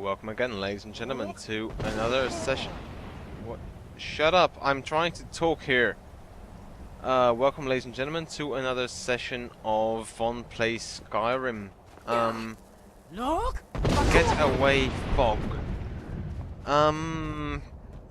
Welcome again, ladies and gentlemen, to another session. What? Shut up! I'm trying to talk here. Welcome, ladies and gentlemen, to another session of Von Plays Skyrim. Get away, fog.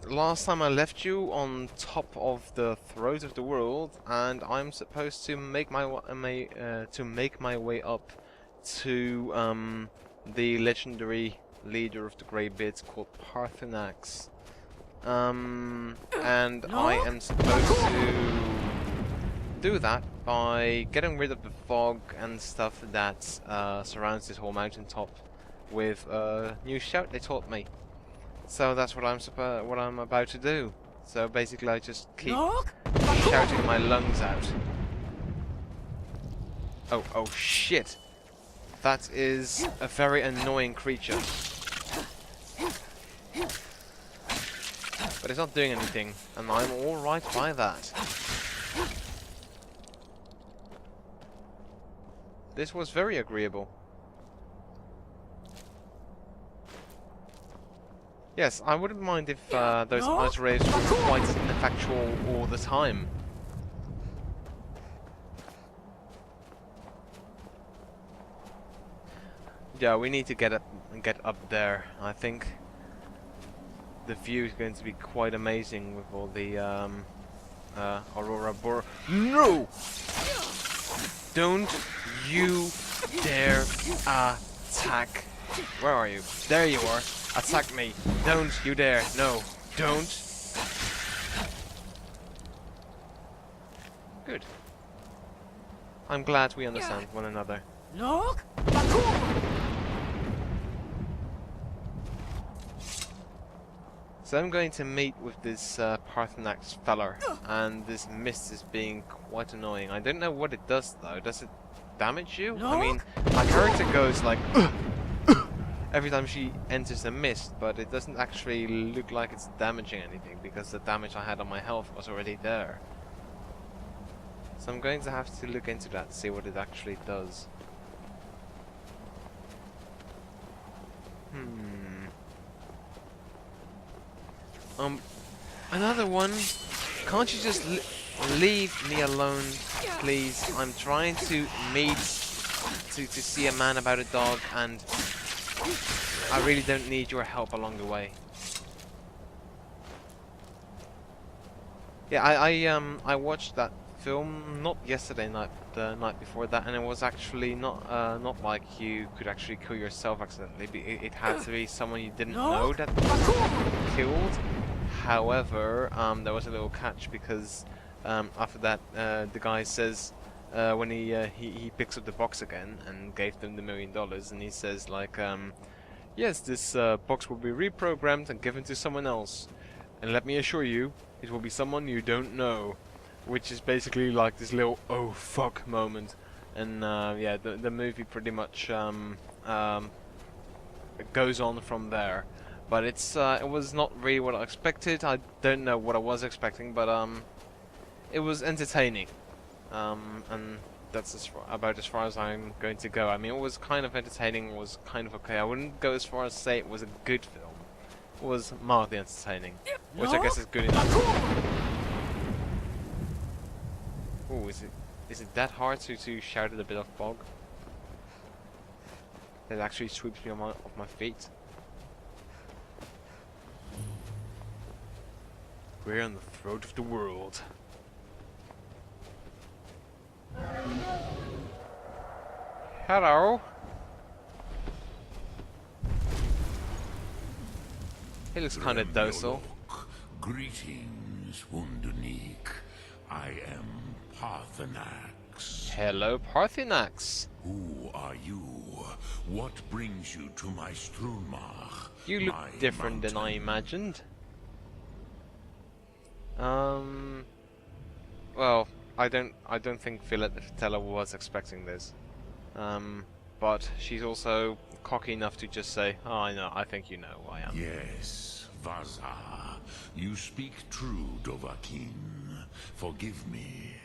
Last time I left you on top of the throat of the world, and I'm supposed to make my way up to the legendary leader of the Greybeards called Paarthunax. And I am supposed to do that by getting rid of the fog and stuff that surrounds this whole mountaintop with a new shout they taught me. So that's what I'm about to do. So basically I just keep shouting my lungs out. Oh shit. That is a very annoying creature. But it's not doing anything, and I'm alright by that. This was very agreeable. Yes, I wouldn't mind if those ice rays were quite ineffectual all the time. Yeah, we need to get up there. I think the view is going to be quite amazing with all the aurora borealis. No! Don't you dare attack! Where are you? There you are. Attack me! Don't you dare! No! Don't! Good. I'm glad we understand one another. So I'm going to meet with this Paarthunax feller, and this mist is being quite annoying. I don't know what it does though. Does it damage you? I mean, my character goes like every time she enters the mist, but it doesn't actually look like it's damaging anything because the damage I had on my health was already there. So I'm going to have to look into that to see what it actually does. Another one. Can't you just leave me alone, please? I'm trying to meet to see a man about a dog, and I really don't need your help along the way. Yeah, I watched that film not yesterday night, the night before that, and it was actually not like you could actually kill yourself accidentally. It had to be someone you didn't know that was killed. However, there was a little catch because after that, the guy says when he picks up the box again and gave them the $1 million, and he says like, yes, this box will be reprogrammed and given to someone else, and let me assure you, it will be someone you don't know, which is basically like this little oh fuck moment, and yeah, the movie pretty much goes on from there. But it was not really what I expected. I don't know what I was expecting, but it was entertaining, and that's about as far as I'm going to go. I mean, it was kind of entertaining. It was kind of okay. I wouldn't go as far as say it was a good film. It was mildly entertaining, which I guess is good enough. Oh, is it that hard to shout at a bit of fog? It actually sweeps me off my feet. We're on the throat of the world. Hello. He looks kind of docile. Greetings, Wunderneek. I am Paarthunax. Hello, Paarthunax. Who are you? What brings you to my Strunmach? You look different than I imagined. Well, I don't think Philatella was expecting this. But she's also cocky enough to just say, "Oh, I know. I think you know who I am." Yes, Vaza. You speak true, Dovahkiin. Forgive me.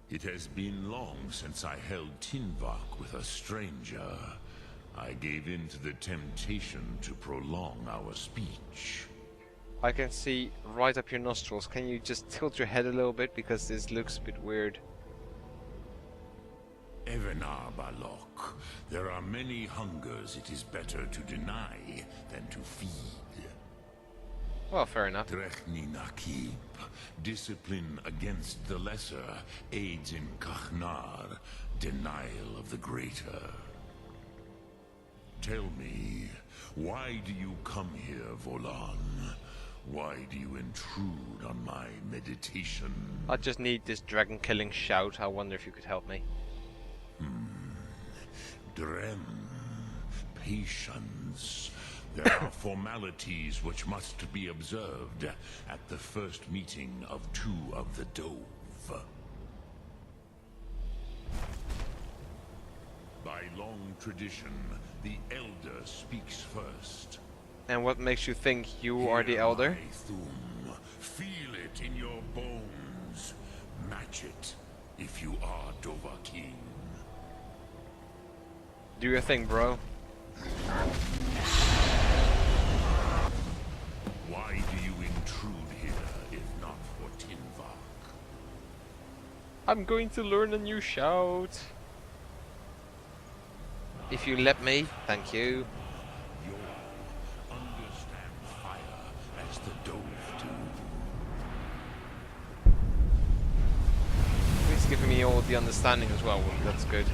It has been long since I held Tinvak with a stranger. I gave in to the temptation to prolong our speech. I can see right up your nostrils. Can you just tilt your head a little bit, because this looks a bit weird? Evenar Balok, there are many hungers it is better to deny than to feed. Well, fair enough. Drechni Nakib, discipline against the lesser aids in Kachnar, denial of the greater. Tell me, why do you come here, Volan? Why do you intrude on my meditation? I just need this dragon killing shout. I wonder if you could help me. Drem, patience. There are formalities which must be observed at the first meeting of two of the Dove. By long tradition, the Elder speaks first. And what makes you think you are the Elder? My Thum. Feel it in your bones. Match it if you are Dovahkiin. Do your thing, bro. Why do you intrude here, if not for Tinvak? I'm going to learn a new shout. If you let me, thank you. You understand fire as the Dove do. He's giving me all the understanding as well. That's good.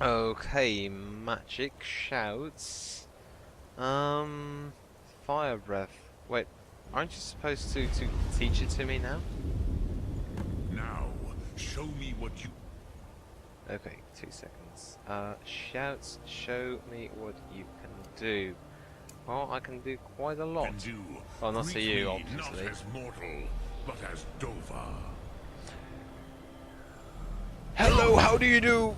Okay, magic shouts. Fire breath. Wait, aren't you supposed to teach it to me now? Now, show me what you... Okay, 2 seconds. Shouts, show me what you can do. Well, I can do quite a lot. can do. Well, not to Greet you, me obviously. Not as mortal, but as Dova. Hello, how do you do?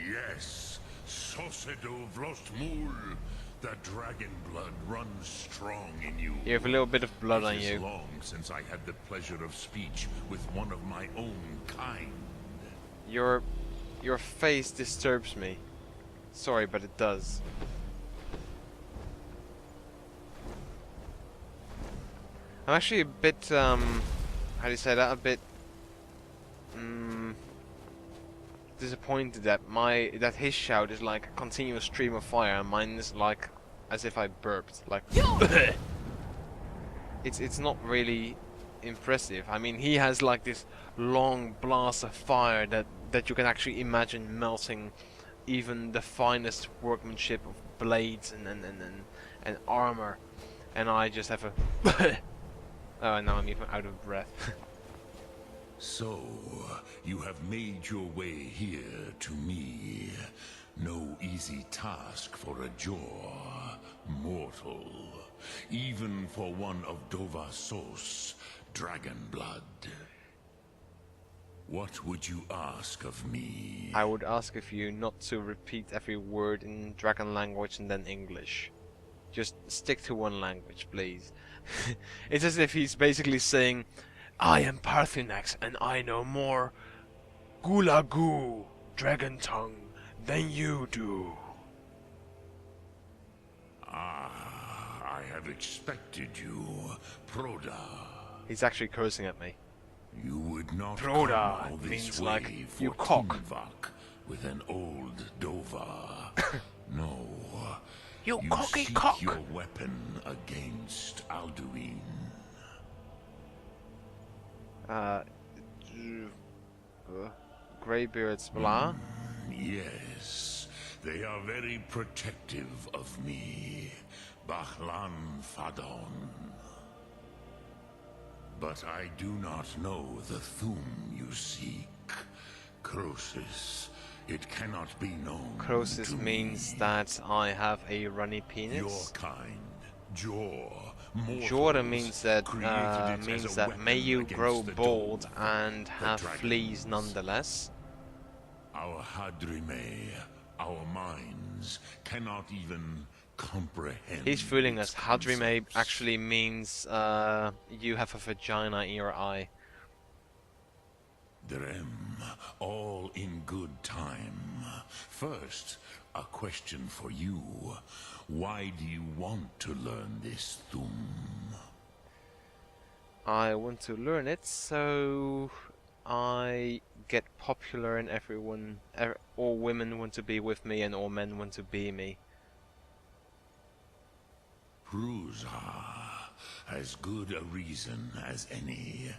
Yes, Sosedo Vlostmul. The dragon blood runs strong in you. You have a little bit of blood on It is you. long since I had the pleasure of speech with one of my own kind. Your face disturbs me. Sorry, but it does. I'm actually a bit, how do you say that? A bit, disappointed that his shout is like a continuous stream of fire, and mine is like as if I burped. Like, it's not really impressive. I mean, he has like this long blast of fire that you can actually imagine melting even the finest workmanship of blades and armor, and I just have a oh, now I'm even out of breath. So, you have made your way here to me. No easy task for a Jor, mortal. Even for one of Dovasos, dragon blood. What would you ask of me? I would ask of you not to repeat every word in dragon language and then English. Just stick to one language, please. It's as if he's basically saying, I am Paarthunax and I know more Gulagoo, dragon tongue, than you do. Ah, I have expected you, Proda. He's actually cursing at me. You would not Proda come all this means way like, for you cock. Tinvak with an old Dova. No. You You cocky seek cock! your weapon against Alduin. Greybeards, blah. Yes, they are very protective of me, Bahlan Fadon. But I do not know the Thum you seek. Crosis, it cannot be known. Crosis to means me. that I have a runny penis. Your kind, Jor, mortals, Jordan means that created it as a may weapon you against grow the bald Dove, and have dragons. fleas nonetheless. Our Hadrime, our minds, cannot even comprehend. He's fooling us. its Hadrime concepts. actually means you have a vagina in your eye. Drem, all in good time. First, a question for you. Why do you want to learn this Thum? I want to learn it so I get popular and everyone, all women want to be with me and all men want to be me. Prusa, as good a reason as any.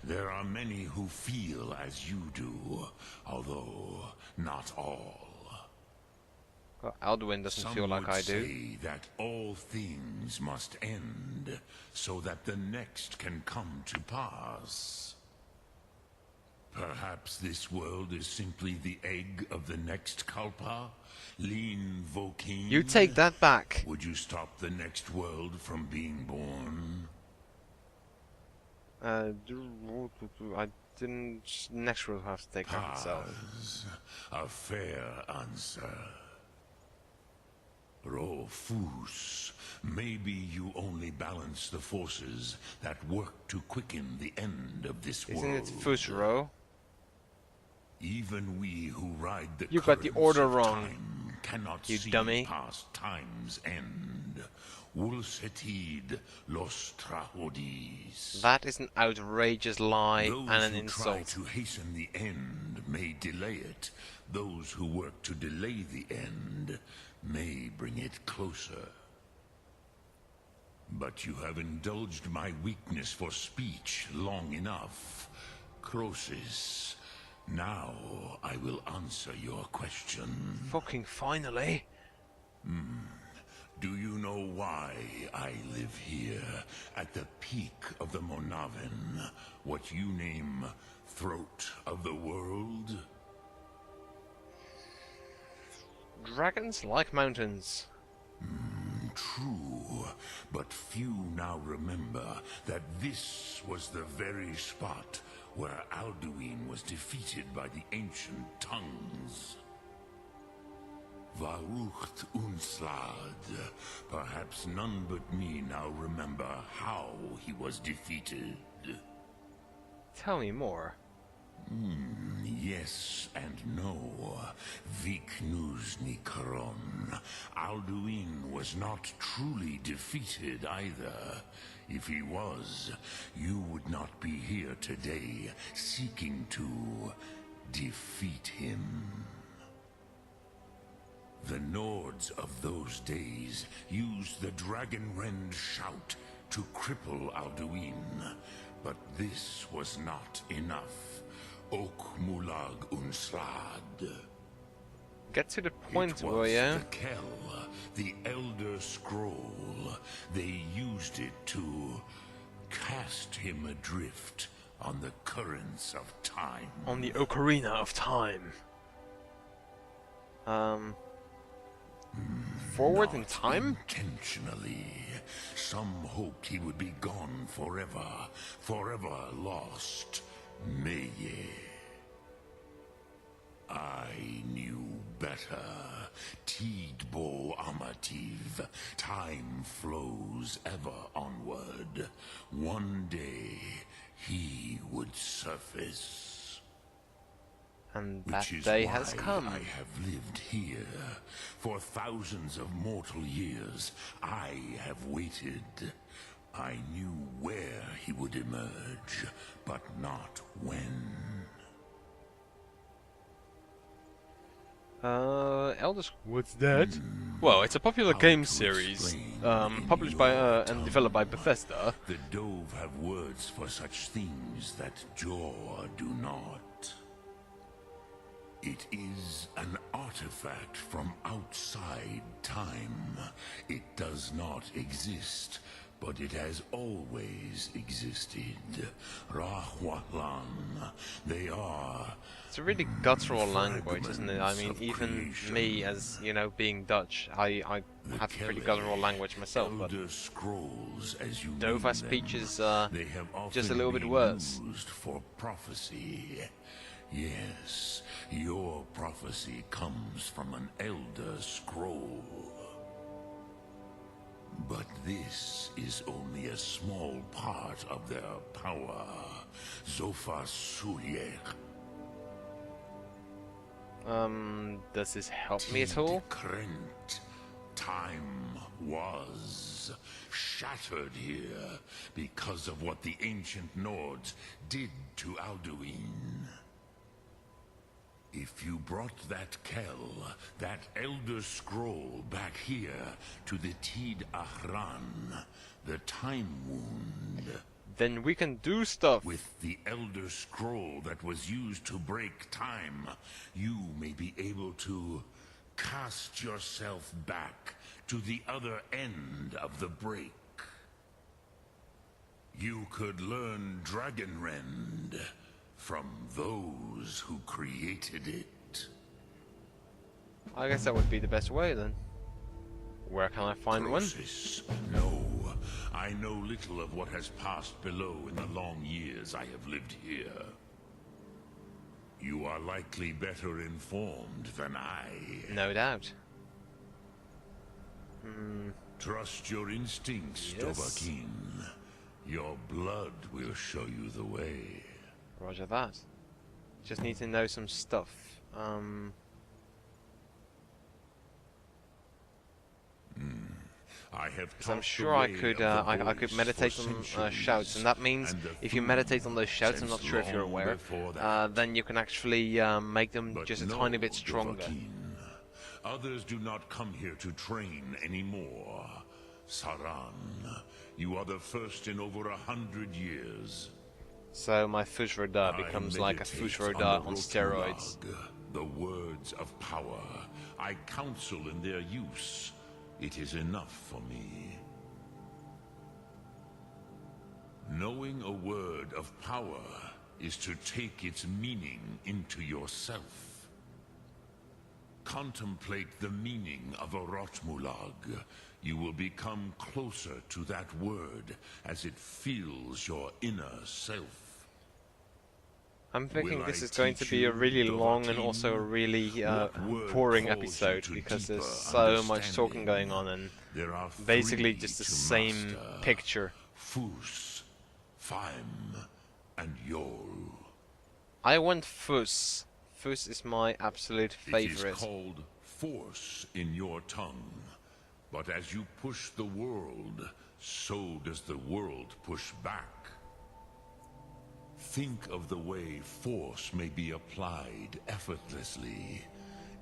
There are many who feel as you do, although not all. Well, Alduin doesn't Some feel like would I do. say that all things must end, so that the next can come to pass. Perhaps this world is simply the egg of the next Kalpa? Lean Vokin? You take that back. Would you stop the next world from being born? I didn't. Next will have to take care of itself. Paz, a fair answer. Rofus, maybe you only balance the forces that work to quicken the end of this world. Isn't it Fusro? Even we who ride the You got the currents order of wrong, time cannot you see dummy. past time's end. Ulsetid los trahodis. That is an outrageous lie Those and an who try insult. to hasten the end may delay it. Those who work to delay the end may bring it closer. But you have indulged my weakness for speech long enough. Crosis, now I will answer your question. Fucking finally. Do you know why I live here, at the peak of the Monavin, what you name Throat of the World? Dragons like mountains. True, but few now remember that this was the very spot where Alduin was defeated by the ancient tongues. Varucht Unslad. Perhaps none but me now remember how he was defeated. Tell me more. Yes and no. Viknuzny Karon. Alduin was not truly defeated either. If he was, you would not be here today seeking to defeat him. The Nords of those days used the Dragonrend shout to cripple Alduin, but this was not enough. Ok Mulag Unslad. Get to the point, It was will ya? the Kell, the Elder Scroll. They used it to cast him adrift on the currents of time. On the ocarina of time. Forward in Not time? Intentionally. Some hoped he would be gone forever, forever lost. Meye. I knew better. Tidbo Amativ. Time flows ever onward. One day he would surface. And that Which is day why has come. I have lived here. For thousands of mortal years, I have waited. I knew where he would emerge, but not when. What's that? Well, it's a popular How game to series, explain in published by your and developed by Bethesda. The Dove have words for such things that Jor do not. It is an artifact from outside time. It does not exist, but it has always existed. Rahwalan, they are... It's a really guttural language, isn't it? I mean, even me, as, you know, being Dutch, I have a pretty guttural language myself, but Elder Scrolls, as you Dova's name speech them, is they have just a often little bit been worse. used for prophecy. Yes, your prophecy comes from an Elder Scroll. But this is only a small part of their power. Zofa Sulyek. Does this help me at all? Krent. Time was shattered here because of what the ancient Nords did to Alduin. If you brought that Kell, that Elder Scroll back here to the Tid Ahran, the Time Wound... Then we can do stuff! With the Elder Scroll that was used to break time, you may be able to cast yourself back to the other end of the break. You could learn Dragonrend from those who created it. I guess that would be the best way then. Where can I find one? No, I know little of what has passed below in the long years I have lived here. You are likely better informed than I. No doubt. Trust your instincts, Yes. Dovahkiin. Your blood will show you the way. Roger that. Just need to know some stuff. I have Because I'm taught sure the I way could of the I could voice meditate for on centuries, shouts, and that means and the if you food meditate on those shouts, I'm not since sure if you're long aware, before that. then you can actually make them But just a no, tiny bit stronger. Dovahkiin. Others do not come here to train anymore. Saran, you are the first in over 100 years. So my Fusroda I becomes like a meditate Fusroda the on steroids. Rotullag, the words of power. I counsel in their use. It is enough for me. Knowing a word of power is to take its meaning into yourself. Contemplate the meaning of a Rotmulag. You will become closer to that word as it fills your inner self. I'm thinking Will this I is going to teach be a you, really long and Dovahkiin? also a really What word boring calls you episode to because there's deeper so much talking going on and There are basically three just the to same master. picture. Fus, Faim, and Yol. I want Fus. Fus is my absolute It favorite. is called force in your tongue. But as you push the world, so does the world push back. Think of the way force may be applied effortlessly.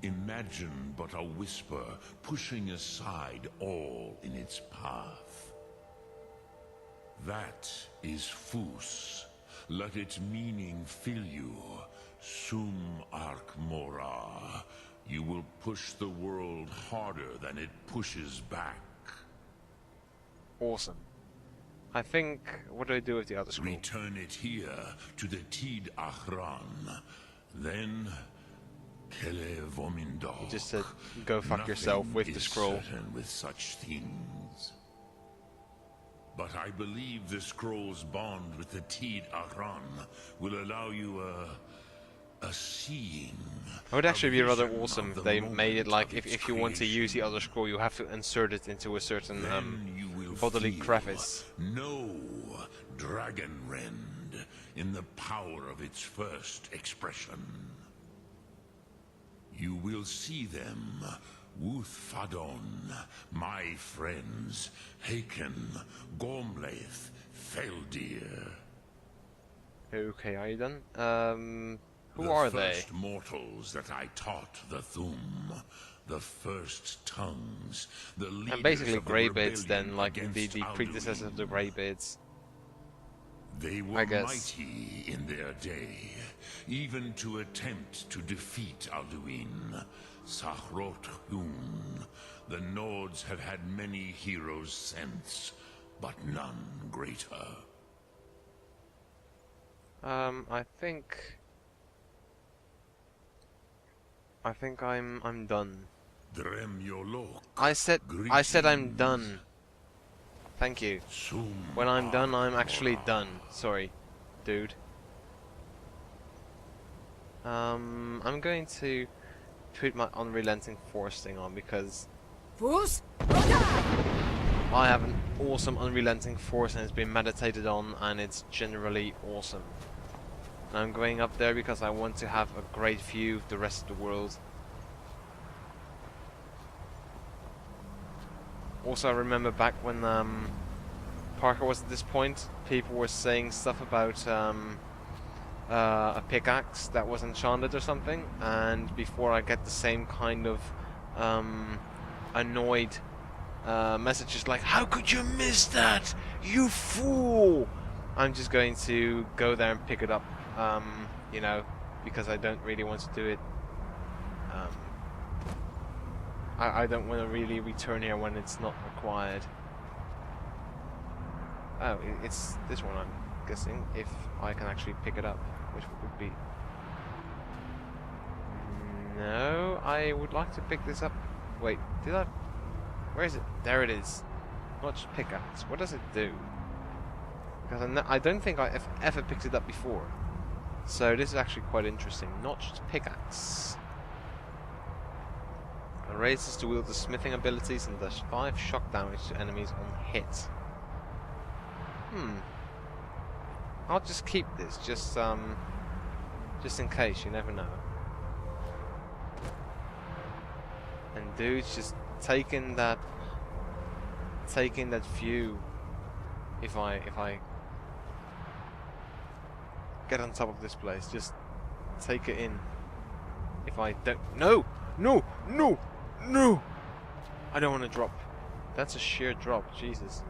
Imagine but a whisper pushing aside all in its path. That is Fus. Let its meaning fill you. Sum Ark Mora. You will push the world harder than it pushes back. Awesome. I think, what do I do with the other scroll? Return it here to the Tid Ahran. Then, Kele Vomindog. You just said, go fuck yourself with the scroll. Nothing is certain with such things. But I believe the scroll's bond with the Tid Ahran will allow you a seeing. It would actually be rather vision awesome of if the they made it moment like of its if you want to use the creation. other scroll, you have to insert it into a certain Then you will bodily feel, crevice. know Dragonrend in the power of its first expression. You will see them, Wuthfadon, my friends, Haken, Gormlaith, Feldir. Okay, are you done? Who are The they? first mortals that I taught the Thum, the first tongues, the leaders And basically of the Greybeards then, rebellion like the against predecessors of the Alduin. Greybeards. They I were guess. mighty in their day, even to attempt to defeat Alduin. Sahrot Hun. The Nords have had many heroes since, but none greater. I think I'm done. Dremyolok. I said I'm done. Thank you. Sum When I'm done, I'm actually Armora. done. Sorry, dude. I'm going to put my unrelenting force thing on because Fus, I have an awesome unrelenting force and it's been meditated on and it's generally awesome. And I'm going up there because I want to have a great view of the rest of the world. Also, I remember back when Parker was at this point, people were saying stuff about a pickaxe that was enchanted or something, and before I get the same kind of annoyed messages like, "How could you miss that, you fool!" I'm just going to go there and pick it up, you know, because I don't really want to do it. I don't want to really return here when it's not required. Oh, it's this one, I'm guessing, if I can actually pick it up, which would be... No, I would like to pick this up. Wait, did I... Where is it? There it is. Notched pickaxe. What does it do? Because I don't think I've ever picked it up before. So this is actually quite interesting. Notched pickaxe. Raises to wield the smithing abilities and does 5 shock damage to enemies on hit. I'll just keep this, just in case, you never know. And dude's just taking that view. If I get on top of this place, just take it in. If I don't, no, I don't want to drop. That's a sheer drop, Jesus.